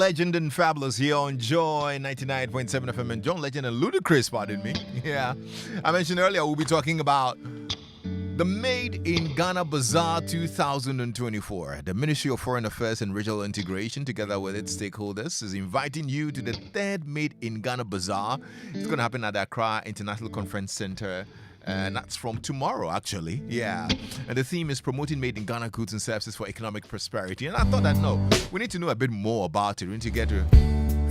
Legend and Fabulous here on Joy 99.7 FM. And John Legend and Ludacris, pardon me. Yeah. I mentioned earlier we'll be talking about the Made in Ghana Bazaar 2024. The Ministry of Foreign Affairs and Regional Integration, together with its stakeholders, is inviting you to the third Made in Ghana Bazaar. It's going to happen at the Accra International Conference Center. And that's from tomorrow, actually. Yeah. And the theme is promoting made in Ghana goods and services for economic prosperity. And I thought that, no, we need to know a bit more about it. We need to get to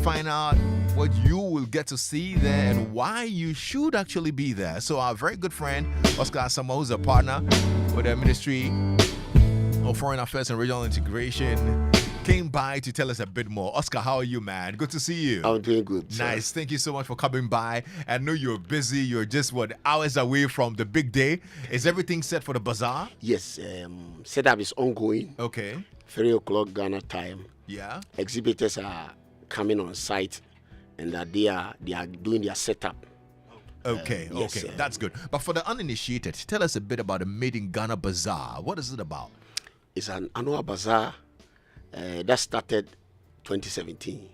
find out what you will get to see there and why you should actually be there. So our very good friend, Oscar Asamoah, who's a partner with the Ministry of Foreign Affairs and Regional Integration, came by to tell us a bit more. Oscar, how are you, man? Good to see you. I'm doing good. Nice. Thank you so much for coming by. I know you're busy. You're just, hours away from the big day. Is everything set for the bazaar? Yes. Setup is ongoing. Okay. 3 o'clock Ghana time. Yeah. Exhibitors are coming on site and they are doing their setup. Okay. Yes, That's good. But for the uninitiated, tell us a bit about the Made in Ghana Bazaar. What is it about? It's an annual bazaar that started 2017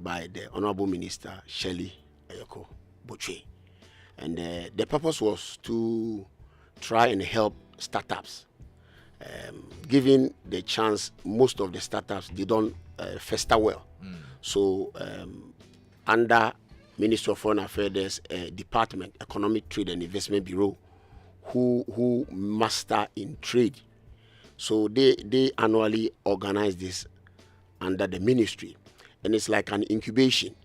by the Honorable Minister Shirley Ayoko Boche. And the purpose was to try and help startups. Given the chance, most of the startups, they don't fester well. So under Ministry of Foreign Affairs, there's a department, Economic Trade and Investment Bureau, who master in trade. So they annually organize this under the ministry. And it's like an incubation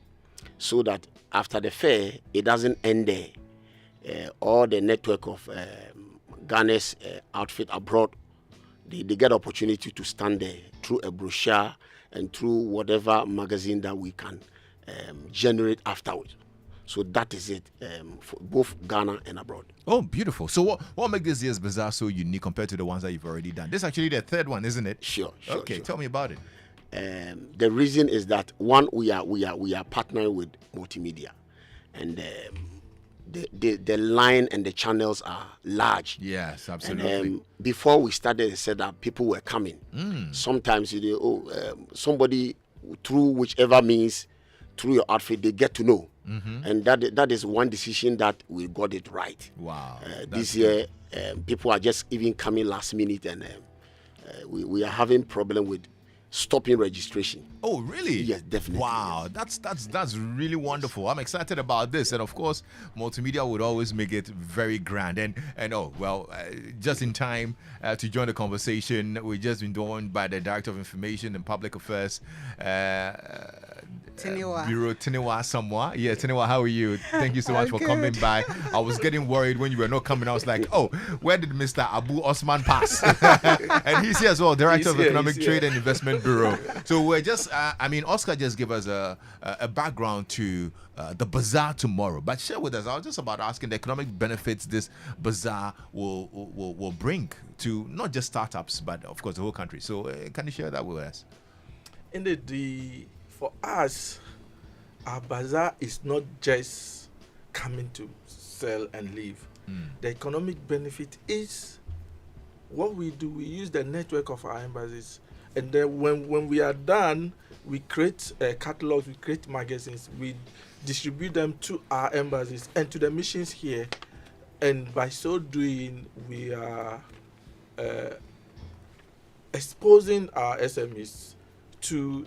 so that after the fair, it doesn't end there. All the network of Ghana's outfit abroad, they get opportunity to stand there through a brochure and through whatever magazine that we can generate afterwards. So that is it for both Ghana and abroad. Oh, beautiful. So what makes this year's bazaar so unique compared to the ones that you've already done? This is actually the third one, isn't it? Sure. Okay, tell me about it. The reason is that one, we are partnering with multimedia, and the line and the channels are large. Yes, absolutely. And before we started the setup, people were coming. Sometimes somebody through whichever means, through your outfit, they get to know. And that is one decision that we got it right. Wow. This year, people are just even coming last minute, and we are having problem with stopping registration. Oh, really? Yes, definitely. Wow, yes. that's really wonderful. I'm excited about this, and of course, multimedia would always make it very grand. And just in time to join the conversation, we've just been joined by the Director of Information and Public Affairs. Bureau Tinewa Samoa. Yeah, Tinewa, how are you? Thank you so much for coming by. I was getting worried when you were not coming. I was like, oh, where did Mr. Abu Osman pass? And he's here as well, Director of Economic Trade and Investment Bureau. So we're just, Oscar just gave us a background to the bazaar tomorrow. But share with us, I was just about asking the economic benefits this bazaar will bring to not just startups, but of course the whole country. So can you share that with us? Indeed, for us, our bazaar is not just coming to sell and leave. The economic benefit is what we do. We use the network of our embassies, and then when we are done, we create catalogs, we create magazines, we distribute them to our embassies and to the missions here, and by so doing, we are exposing our SMEs to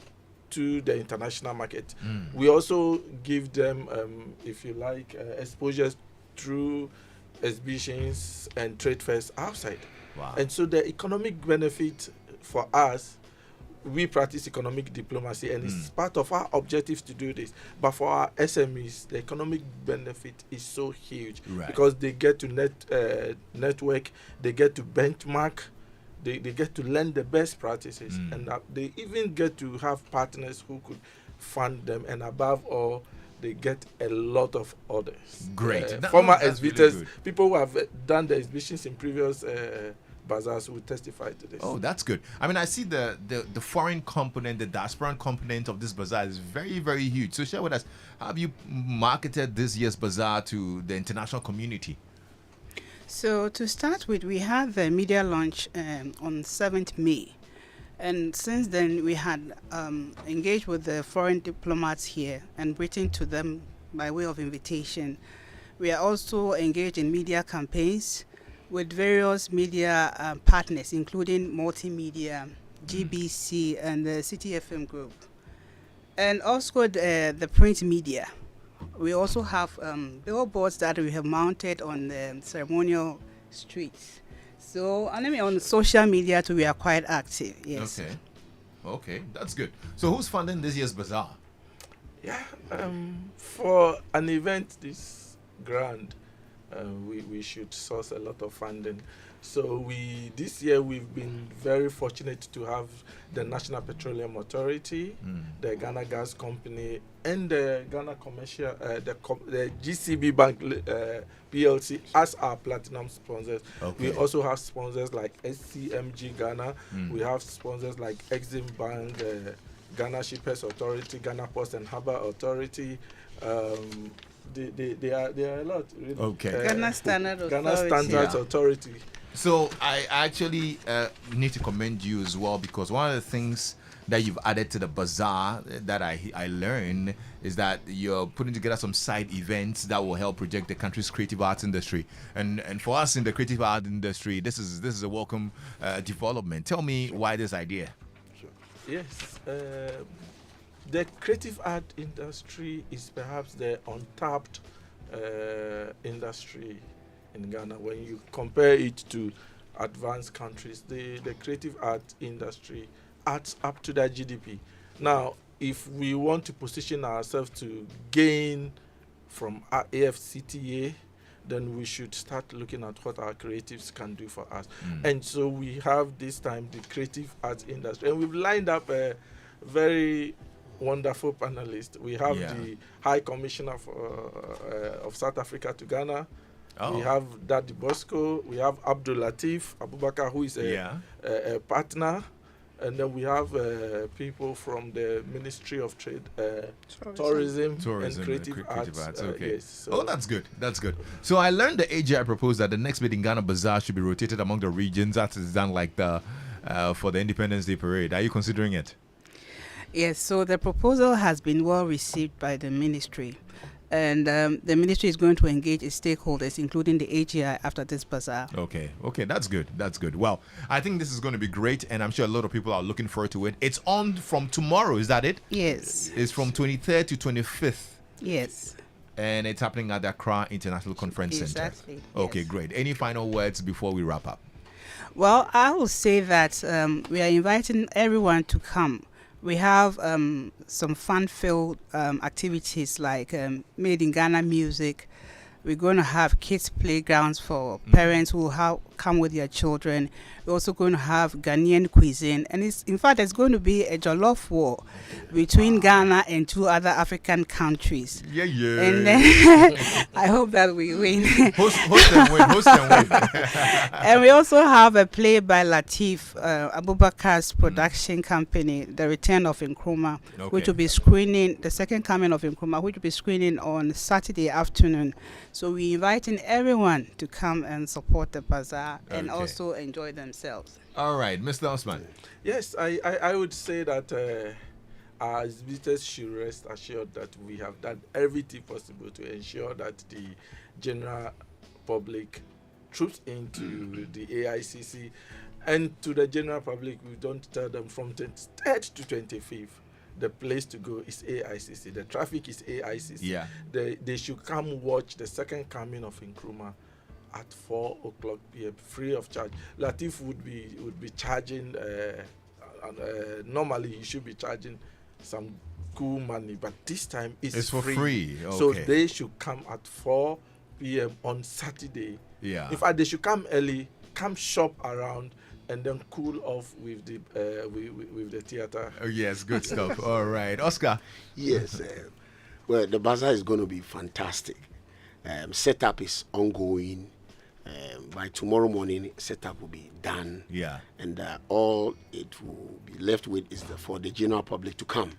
the international market. We also give them, if you like, exposures through exhibitions and trade fairs outside. Wow. And so the economic benefit for us, we practice economic diplomacy, and it's part of our objectives to do this. But for our SMEs, the economic benefit is so huge, right, because they get to network, they get to benchmark, they get to learn the best practices, and they even get to have partners who could fund them, and above all, they get a lot of orders. Great. Former exhibitors, really people who have done the exhibitions in previous bazaars will testify to this. Oh, that's good. I mean, I see the foreign component, the diasporan component of this bazaar is very, very huge. So share with us, how have you marketed this year's bazaar to the international community? So to start with, we have a media launch on 7th May. And since then, we had engaged with the foreign diplomats here and written to them by way of invitation. We are also engaged in media campaigns with various media partners, including Multimedia, GBC, and the City FM Group. And also the print media. We also have billboards that we have mounted on the ceremonial streets. So, and I mean, on social media too, we are quite active. Yes. Okay, that's good. So, who's funding this year's bazaar? Yeah, for an event this grand, we should source a lot of funding. So this year we've been very fortunate to have the National Petroleum Authority, the Ghana Gas Company, and the Ghana Commercial, the GCB Bank PLC as our platinum sponsors. Okay. We also have sponsors like SCMG Ghana. We have sponsors like Exim Bank, Ghana Shippers Authority, Ghana Post and Harbour Authority. They are a lot. Really. Okay. Ghana Standard Ghana Standards Authority. So I actually need to commend you as well, because one of the things that you've added to the bazaar that I learned is that you're putting together some side events that will help project the country's creative arts industry. And for us in the creative art industry, this is a welcome development. Tell me why this idea. Yes, the creative art industry is perhaps the untapped industry in Ghana. When you compare it to advanced countries, the creative art industry adds up to that GDP. Now, if we want to position ourselves to gain from our AFCTA, then we should start looking at what our creatives can do for us. And so we have this time the creative arts industry, and we've lined up a very wonderful panelists. We have the High Commissioner of South Africa to Ghana. We have Daddy Bosco. We have Abdul Latif Abubakar, who is a partner. And then we have people from the Ministry of Trade, Tourism and Creative Arts. Okay. Yes, so that's good. That's good. So I learned the AGI proposed that the next bit in Ghana Bazaar should be rotated among the regions, as is done like the for the Independence Day parade. Are you considering it? Yes, so the proposal has been well received by the ministry. And the ministry is going to engage its stakeholders, including the AGI, after this bazaar. Okay, that's good. That's good. Well, I think this is going to be great, and I'm sure a lot of people are looking forward to it. It's on from tomorrow, is that it? Yes. It's from 23rd to 25th. Yes. And it's happening at the Accra International Conference Center. Exactly. Okay, yes. Great. Any final words before we wrap up? Well, I will say that we are inviting everyone to come. We have some fun-filled activities like Made in Ghana music. We're going to have kids' playgrounds for parents who come with their children. We're also going to have Ghanaian cuisine. And in fact, there's going to be a jollof war between Ghana and 2 other African countries. Yeah. And then I hope that we win. Host and win. And we also have a play by Latif Abubakar's production company, The Return of Nkrumah, which will be screening, the second coming of Nkrumah, which will be screening on Saturday afternoon. So we're inviting everyone to come and support the bazaar and also enjoy themselves. All right, Mr. Osman. Yes, I would say that our visitors should rest assured that we have done everything possible to ensure that the general public troops into the AICC, and to the general public, we don't tell them from 23rd to 25th. The place to go is AICC. The traffic is AICC. Yeah. They should come watch the second coming of Nkrumah at 4:00 p.m. free of charge. Latif would be charging. Normally, he should be charging some cool money, but this time it's for free. Okay. So they should come at 4 p.m. on Saturday. Yeah. In fact, they should come early, come shop around, and then cool off with the theater. Oh, yes, good stuff. All right, Oscar. Yes. Well, the bazaar is going to be fantastic. Setup is ongoing. By tomorrow morning, setup will be done. Yeah. And all it will be left with is for the general public to come.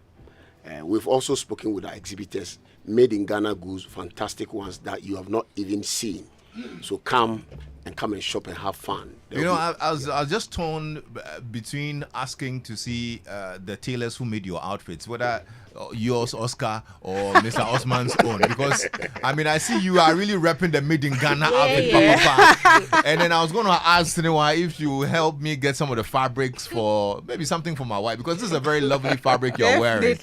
We've also spoken with our exhibitors, Made in Ghana goods, fantastic ones that you have not even seen. So come and come and shop and have fun. You know, I was just torn between asking to see the tailors who made your outfits, whether yours, Oscar, or Mr. Osman's own. Because, I mean, I see you are really repping the made in Ghana outfit, Papa. And then I was going to ask Sinewa if you help me get some of the fabrics for maybe something for my wife, because this is a very lovely fabric you're wearing.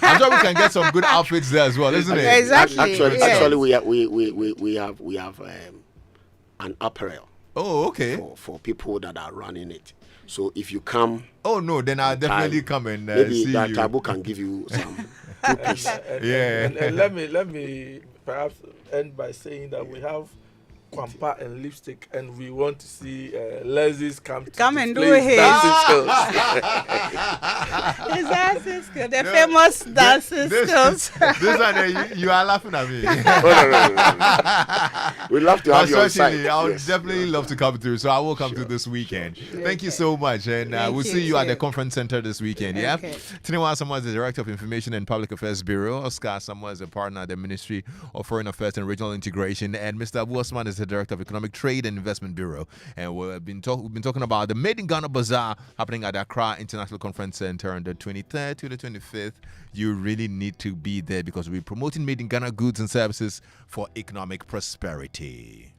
I'm sure we can get some good outfits there as well, isn't it? Exactly. Actually, we have an apparel. Oh, okay. For people that are running it. So if you come, oh no, then I'll definitely come and maybe see that you. Tabu can give you some cookies. And let me perhaps end by saying that we have Kwampa and lipstick, and we want to see Lexis come and do display it. dancing skills. His dancing skills, the famous dancing skills. This one, you are laughing at me. No. We'd love to have you on site. I would definitely love to come through, so I will come through this weekend. Thank you so much, and we'll see you at the conference center this weekend. Yeah. Tinewa Samoa is the Director of Information and Public Affairs Bureau. Oscar Samoa is a partner at the Ministry of Foreign Affairs and Regional Integration, and Mr. Abu Osman is the Director of Economic Trade and Investment Bureau. And we've been talking about the Made in Ghana Bazaar happening at Accra International Conference Center on the 23rd to the 25th. You really need to be there because we're promoting Made in Ghana goods and services for economic prosperity.